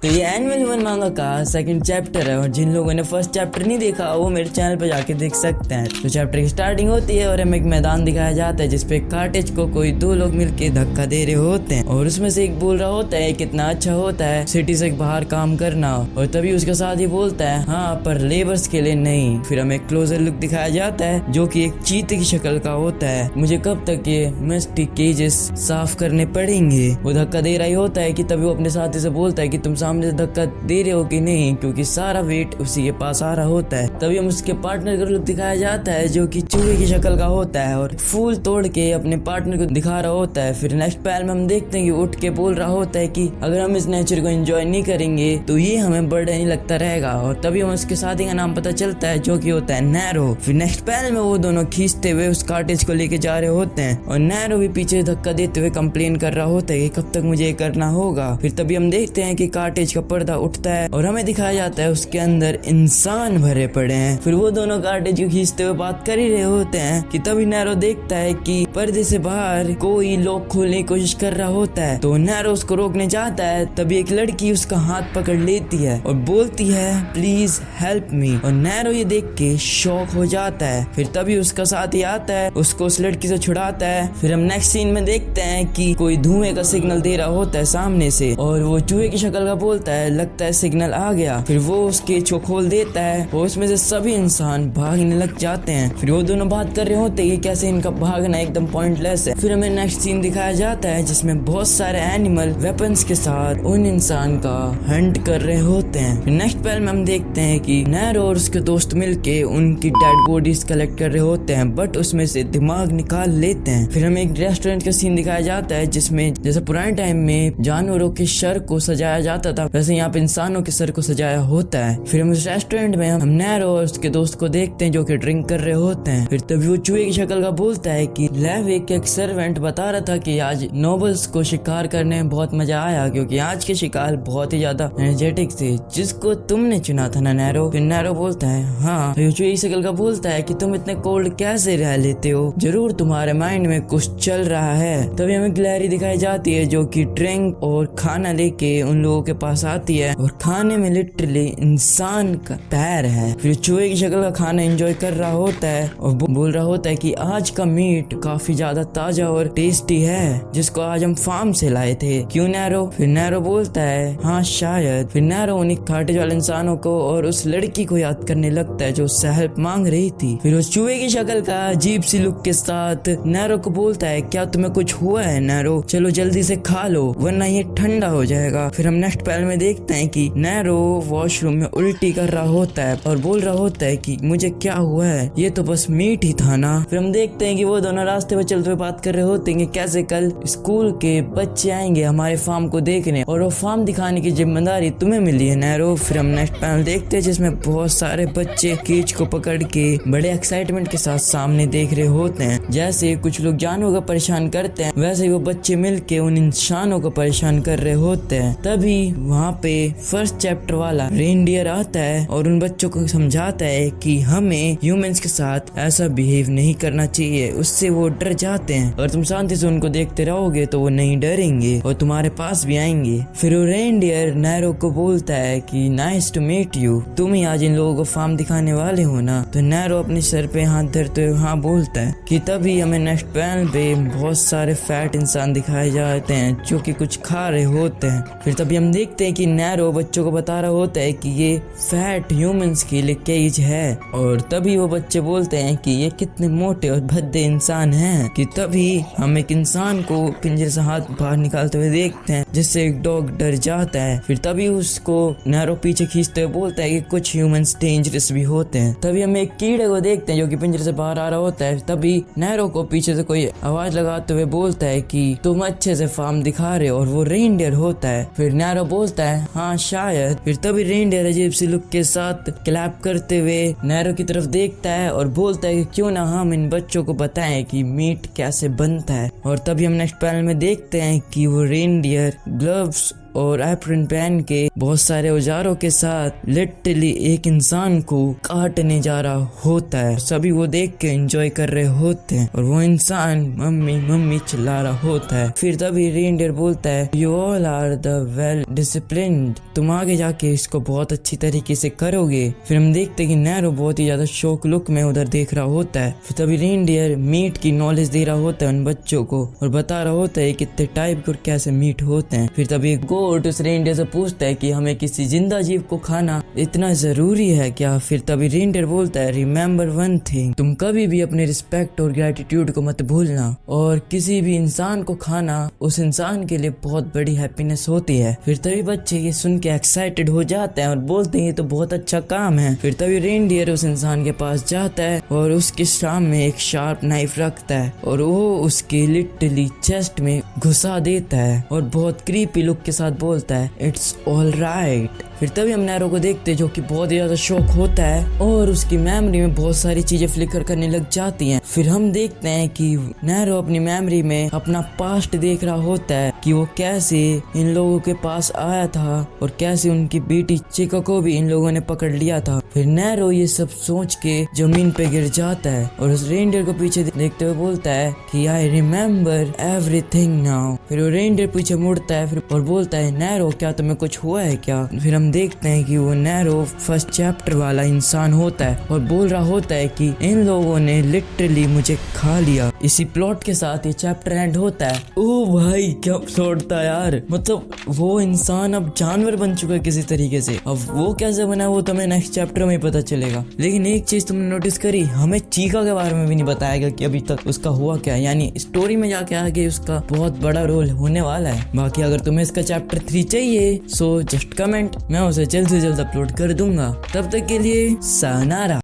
तो ये animal human मांगा का सेकंड चैप्टर है और जिन लोगों ने फर्स्ट चैप्टर नहीं देखा वो मेरे चैनल पे जाके देख सकते हैं। तो चैप्टर की स्टार्टिंग होती है और हमें एक मैदान दिखाया जाता है जिसपे कार्टेज को कोई दो लोग मिलके धक्का दे रहे होते हैं और उसमें से एक बोल रहा होता है कितना अच्छा होता है सिटी से बाहर काम करना, और तभी उसका साथ ही बोलता है हाँ पर लेबर्स के लिए नहीं। फिर हमें क्लोजर लुक दिखाया जाता है जो कि एक चीते की शक्ल का होता है। मुझे कब तक ये मिस्टिक केजेस साफ करने पड़ेंगे। वो धक्का दे रहा ही होता है कि तभी वो अपने साथी से बोलता है कि तुम सामने से धक्का दे रहे हो कि नहीं, क्योंकि सारा वेट उसी के पास आ रहा होता है। तभी हम उसके पार्टनर का लुक दिखाया जाता है जो कि चूहे की शक्ल का होता है और फूल तोड़ के अपने पार्टनर को दिखा रहा होता है। फिर नेक्स्ट पैनल में हम देखते हैं कि उठ के बोल रहा होता है कि अगर हम इस नेचर को एंजॉय नहीं करेंगे तो ये हमें बर्डन ही लगता रहेगा। और तभी हम उसके साथी का नाम पता चलता है जो कि होता है नैरो। फिर नेक्स्ट पैनल में वो दोनों खींचते हुए उस कार्टेज को लेके जा रहे होते हैं और नैरो भी पीछे धक्का देते हुए कंप्लेन कर रहा होता है कि कब तक मुझे ये करना होगा। फिर तभी हम देखते हैं कि कार्टेज का पर्दा उठता है और हमें दिखाया जाता है उसके अंदर इंसान भरे पड़े हैं। फिर वो दोनों कार्टेज को खींचते हुए बात कर ही रहे होते हैं कि तभी नैरो देखता है कि पर्दे से बाहर कोई लॉक खोलने की कोशिश कर रहा होता है। तो नैरो उसको रोकने जाता है, तभी एक लड़की उसका हाथ पकड़ लेती है और बोलती है प्लीज हेल्प मी, और नैरो ये देख के शॉक हो जाता है। फिर तभी उसका साथी आता है, उसको उस लड़की से छुड़ाता है। फिर हम नेक्स्ट सीन में देखते हैं कि कोई धुएं का सिग्नल दे रहा होता है सामने से और वो चूहे की शक्ल का बोलता है लगता है सिग्नल आ गया। फिर वो उसके चो खोल देता है और उसमें से सभी इंसान भागने लग जाते हैं। फिर वो दोनों बात कर रहे होते हैं कि कैसे इनका भागना एकदम पॉइंटलेस है। फिर हमें नेक्स्ट सीन दिखाया जाता है जिसमें बहुत सारे एनिमल वेपन्स के साथ उन इंसान का हंट कर रहे होते हैं। फिर नेक्स्ट पैनल में हम देखते हैं कि नैरो और उसके दोस्त मिलके उनकी डेड बॉडीज कलेक्ट कर रहे होते हैं बट उसमें से दिमाग निकाल लेते हैं। फिर हमें एक रेस्टोरेंट का सीन दिखाया जाता है जिसमें जैसे पुराने टाइम में जानवरों के सर को सजाया जाता था वैसे यहाँ पे इंसानों के सर को सजाया होता है। फिर हम उस रेस्टोरेंट में हम नैरो और उसके दोस्त को देखते हैं जो कि ड्रिंक कर रहे होते हैं। फिर तभी वो चूहे की शक्ल का बोलता है कि लेविक एक सर्वेंट बता रहा था कि आज नोबल्स को शिकार करने में बहुत मजा आया क्योंकि आज के शिकार बहुत ही ज्यादा एनर्जेटिक थे जिसको तुमने चुना था ना नैरो। फिर नैरो बोलता है हाँ। फिर चूहे की शक्ल का बोलता है कि तुम इतने कोल्ड कैसे रह लेते हो, जरूर तुम्हारे माइंड में कुछ चल रहा है। तभी हमें ग्लैरी दिखाई जाती है जो कि ड्रिंक और खाना लेके उन लोगों के पास आती है और खाने में लिटरली इंसान का पैर है। फिर चूहे की शक्ल का खाना एंजॉय कर रहा होता है और बोल रहा होता है कि आज का मीट काफी ज्यादा ताजा और टेस्टी है जिसको आज हम फार्म से लाए थे, क्यों नैरो। फिर नैरो बोलता है हाँ शायद। फिर नैरो उन्हीं कार्टेज वाले इंसानों को और उस लड़की को याद करने लगता है जो उससे हेल्प मांग रही थी। फिर उस चूहे की शक्ल का अजीब सी लुक के साथ नैरो को बोलता है क्या तुम्हें कुछ हुआ है नैरो, चलो जल्दी से खा लो वरना ये ठंडा हो जाएगा। फिर हम नेक्स्ट पैनल में देखते हैं कि नैरो वॉशरूम में उल्टी कर रहा होता है और बोल रहा होता है कि मुझे क्या हुआ है, ये तो बस मीट ही था ना। फिर हम देखते हैं कि वो दोनों रास्ते पर चलते हुए बात कर रहे होते हैं कि कैसे कल स्कूल के बच्चे आएंगे हमारे फार्म को देखने और वो फार्म दिखाने की जिम्मेदारी तुम्हें मिली है नैरो। फिर हम नेक्स्ट पैनल देखते हैं जिसमें बहुत सारे बच्चे केज को पकड़ के बड़े एक्साइटमेंट के साथ सामने देख रहे होते हैं। जैसे कुछ लोग जानवरों को परेशान करते हैं वैसे ही वो बच्चे मिलके उन इंसानों को परेशान कर रहे होते हैं। तभी वहाँ पे फर्स्ट चैप्टर वाला रेनडियर आता है और उन बच्चों को समझाता है कि हमें ह्यूमंस के साथ ऐसा बिहेव नहीं करना चाहिए, उससे वो डर जाते हैं और तुम शांति से उनको देखते रहोगे तो वो नहीं डरेंगे और तुम्हारे पास भी आएंगे। फिर वो रेनडियर नैरो को बोलता है कि नाइस टू मीट यू, तुम ही आज इन लोगों को फार्म दिखाने वाले हो ना। तो नैरो अपने सर पे हाथ धरते हुए हाँ बोलता है कि तभी हमें नेक्स्ट पैनल पे बहुत सारे फैट इंसान दिखाए जाते हैं जो कि कुछ खा रहे होते हैं। फिर तभी हम देखते हैं कि नैरो बच्चों को बता रहा होता है कि ये फैट ह्यूमंस के लिए केज है और तभी वो बच्चे बोलते हैं कि ये कितने मोटे और भद्दे इंसान हैं। कि तभी हम एक इंसान को पिंजरे से हाथ बाहर निकालते हुए देखते हैं जिससे एक डॉग डर जाता है। फिर तभी उसको नैरो पीछे खींचते हुए बोलता है कि कुछ ह्यूमंस डेंजरस भी होते हैं। तभी हम एक कीड़े को देखते हैं जो कि पिंजरे से बाहर आ रहा होता है। तभी नैरो को पीछे से कोई आवाज लगाते हुए बोलता है कि तुम अच्छे से फार्म दिखा रहे हो और वो रेनडियर होता है। फिर नैरो बोलता है हाँ शायद। फिर तभी रेनडियर अजीब सी लुक के साथ क्लैप करते हुए नैरो की तरफ देखता है और बोलता है कि क्यों ना हम इन बच्चों को बताएं कि मीट कैसे बनता है। और तभी हम नेक्स्ट पैनल में देखते हैं कि वो रेनडियर ग्लव्स और एप्रन पहन के बहुत सारे औजारों के साथ लिटरली एक इंसान को काटने जा रहा होता है। सभी वो देख के एंजॉय कर रहे होते हैं और वो इंसान मम्मी मम्मी चिल्ला रहा होता है। फिर तभी रेनडियर बोलता है you all are the well disciplined, तुम आगे जाके इसको बहुत अच्छी तरीके से करोगे। फिर हम देखते हैं कि नैरो बहुत ही ज्यादा शौक लुक में उधर देख रहा होता है। फिर तभी रेनडियर मीट की नॉलेज दे रहा होता है उन बच्चों को और बता रहा होता है कितने टाइप के और कैसे मीट होते हैं। फिर तभी गोट उस रेनडियर से पूछता है कि हमें किसी जिंदा जीव को खाना इतना जरूरी है क्या। फिर तभी रेनडियर बोलता है रिमेम्बर वन थिंग, तुम कभी भी अपने रिस्पेक्ट और ग्रेटिट्यूड को मत भूलना, और किसी भी इंसान को खाना उस इंसान के लिए बहुत बड़ी हैप्पीनेस होती है। फिर तभी बच्चे ये सुन के एक्साइटेड हो जाते हैं और बोलते हैं ये तो बहुत अच्छा काम है। फिर तभी रेनडियर उस इंसान के पास जाता है और उसके सामने एक शार्प नाइफ रखता है और वो उसके लिटरली चेस्ट में घुसा देता है और बहुत क्रीपी लुक के साथ बोलता है इट्स ऑल राइट। फिर तभी हम नैरो को देखते हैं जो कि बहुत ही ज्यादा शौक होता है और उसकी मेमोरी में बहुत सारी चीजें फ्लिकर करने लग जाती हैं। फिर हम देखते हैं कि नैरो अपनी मेमोरी में अपना पास्ट देख रहा होता है कि वो कैसे इन लोगों के पास आया था और कैसे उनकी बेटी चिका को भी इन लोगों ने पकड़ लिया था। फिर नैरो ये सब सोच के जमीन पे गिर जाता है और उस रेनडियर को पीछे देखते हुए बोलता है कि आई रिमेम्बर एवरीथिंग नाउ। फिर वो रेनडियर पीछे मुड़ता है फिर और बोलता है नैरो क्या तुम्हें कुछ हुआ है क्या। फिर हम देखते हैं कि वो नैरो फर्स्ट चैप्टर वाला इंसान होता है और बोल रहा होता है कि इन लोगों ने लिटरली मुझे खा लिया। इसी प्लॉट के साथ ये चैप्टर एंड होता है। ओ भाई क्या प्लॉट था यार, मतलब वो इंसान अब जानवर बन चुका है किसी तरीके से। अब वो कैसे बना वो तुम्हें नेक्स्ट चैप्टर में ही पता चलेगा। लेकिन एक चीज तुमने नोटिस करी, हमें चीका के बारे में भी नहीं बताया गया कि अभी तक उसका हुआ क्या, यानी स्टोरी में जाके आगे उसका बहुत बड़ा रोल होने वाला है। बाकी अगर तुम्हें इसका चैप्टर 3 चाहिए सो जस्ट कमेंट, मैं उसे जल्द से जल्द अपलोड कर दूंगा। तब तक के लिए सानारा।